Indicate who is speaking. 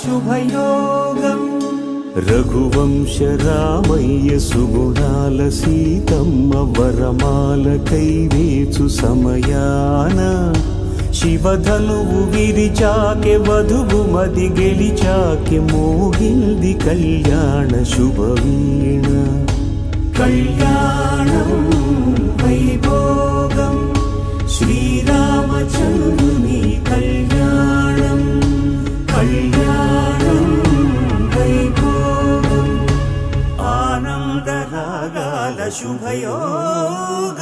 Speaker 1: శుభయోగం రఘువంశ రామయ్య సుగుణాల సీతమ్మ వరమాల కైవేచు సమయాన శివధనువు విరిచాకె వధువు మది గెలిచాకె మోగింది కళ్యాణ శుభవీణ కళ్యాణం వైభోగం శ్రీరామచంద్రుని కళ్యాణం కళ్యాణం వైభోగం ఆనందరాగాల శుభయోగం